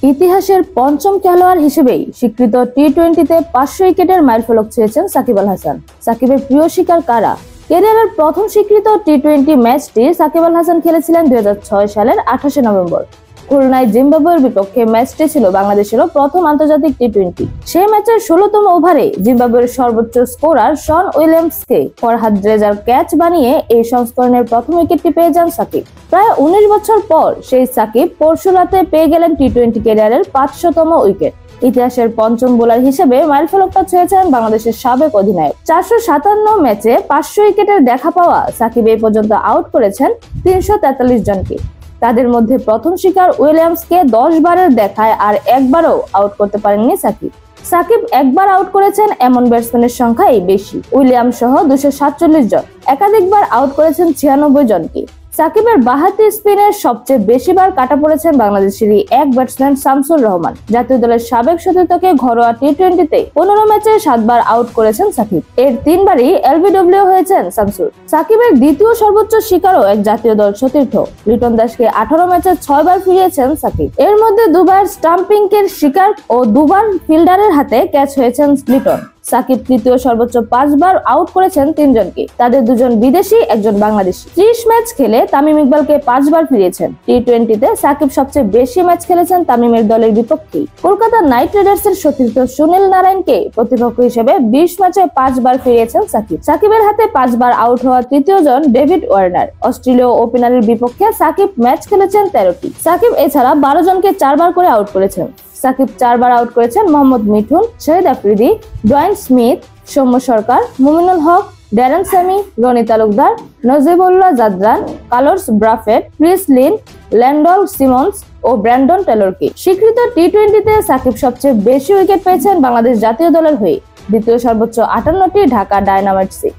ইতিহাসের পঞ্চম খেলোয়াড় হিসেবেই স্বীকৃত টি-20তে 500 উইকেটের মাইলফলক ছুঁয়েছেন সাকিব আল হাসান। সাকিবের প্রিয় শিকার কারা? ক্যারিয়ারের প্রথম স্বীকৃত টি-20 ম্যাচটি সাকিব আল হাসান খেলেছিলেন 2006 সালের 28 নভেম্বর। খুলনায় জিম্বাবুয়ের বিপক্ষে ম্যাচটি ছিল বাংলাদেশেরও প্রথম আন্তর্জাতিক টি-20। সেই ম্যাচের 16তম ওভারে জিম্বাবুয়ের সর্বোচ্চ স্কোরার শন উইলিয়ামসকে ফরহাদ রেজার ক্যাচ বানিয়ে এই সংস্করণের প্রথম উইকেটটি পেয়ে যান সাকিব। প্রায় 19 বছর পর সেই সাকিব পরশু রাতে পেয়ে গেলেন টি-20 ক্যারিয়ারের 500তম উইকেট। ইতিহাসের পঞ্চম বোলার হিসেবে মাইলফলকটা ছুঁয়েছেন বাংলাদেশের সাবেক অধিনায়ক। 457 ম্যাচে 500 উইকেটের দেখা পাওয়া সাকিব এই পর্যন্ত আউট করেছেন 343 জনকে। তাদের মধ্যে প্রথম শিকার উইলিয়ামসকে 10 বারের দেখায় আর একবারও আউট করতে পারেননি সাকিব। সাকিব একবার আউট করেছেন এমন ব্যাটসম্যানের সংখ্যাই বেশি, উইলিয়ামস সহ 247 জন। একাধিকবার আউট করেছেন 96 জনকে। সাকিবের বাঁহাতি স্পিনের সবচেয়ে বেশিবার কাটা পড়েছেন বাংলাদেশেরই এক ব্যাটসম্যান শামসুর রহমান। জাতীয় দলের সাবেক সতীর্থকে ঘরোয়া টি-20তে 15 ম্যাচে 7 বার আউট করেছেন সাকিব। এর 3 বারই এলবিডব্লিউ হয়েছেন শামসুর। সাকিবের দ্বিতীয় সর্বোচ্চ শিকারও এক জাতীয় দল সতীর্থ লিটন দাসকে 18 ম্যাচে 6 বার ফিরিয়েছেন সাকিব। এর মধ্যে 2 বার স্টাম্পিংয়ের শিকার ও 2 বার ফিল্ডারের হাতে ক্যাচ হয়েছেন লিটন। সাকিব তৃতীয় সর্বোচ্চ 5 বার আউট করেছেন 3 জনকে, তাদের 2 জন বিদেশি, 1 জন বাংলাদেশি। 30 ম্যাচ খেলে তামিম ইকবালকে 5 বার ফিরিয়েছেন। টি-20তে সাকিব সবচেয়ে বেশি ম্যাচ খেলেছেন তামিমের দলের বিপক্ষে। কলকাতা নাইট রাইডার্সের সতীর্থ সুনীল নারায়ণকে প্রতিপক্ষ হিসেবে 20 ম্যাচে 5 বার ফিরিয়েছেন সাকিব। সাকিবের হাতে 5 বার আউট হওয়া তৃতীয় জন ডেভিড ওয়ার্নার। অস্ট্রেলীয় ওপেনারের বিপক্ষে সাকিব ম্যাচ খেলেছেন 13টি। সাকিব এছাড়া 12 জনকে 4 বার করে আউট করেছেন। সাকিব 4 বার আউট করেছেন Mohammad Mithun, Shahid Afridi, Dwayne Smith, Soumya Sarkar, Mominul Haque, Darren Sammy, Rony Talukdar, Najibullah Zadran, Carlos Brathwaite, Chris Lynn, Lendl Simmons ও ব্র্যান্ডন টেলরকে। স্বীকৃত টি-20তে সাকিব সবচেয়ে বেশি উইকেট পেয়েছেন বাংলাদেশ জাতীয় দলের হয়ে, দ্বিতীয় সর্বোচ্চ 58টি ঢাকা ডায়নামাইটসে।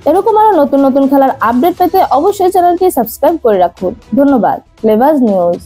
এরকম আরো নতুন নতুন খেলার আপডেট পেতে অবশ্যই চ্যানেলটি সাবস্ক্রাইব করে রাখুন। ধন্যবাদ। Flavours news.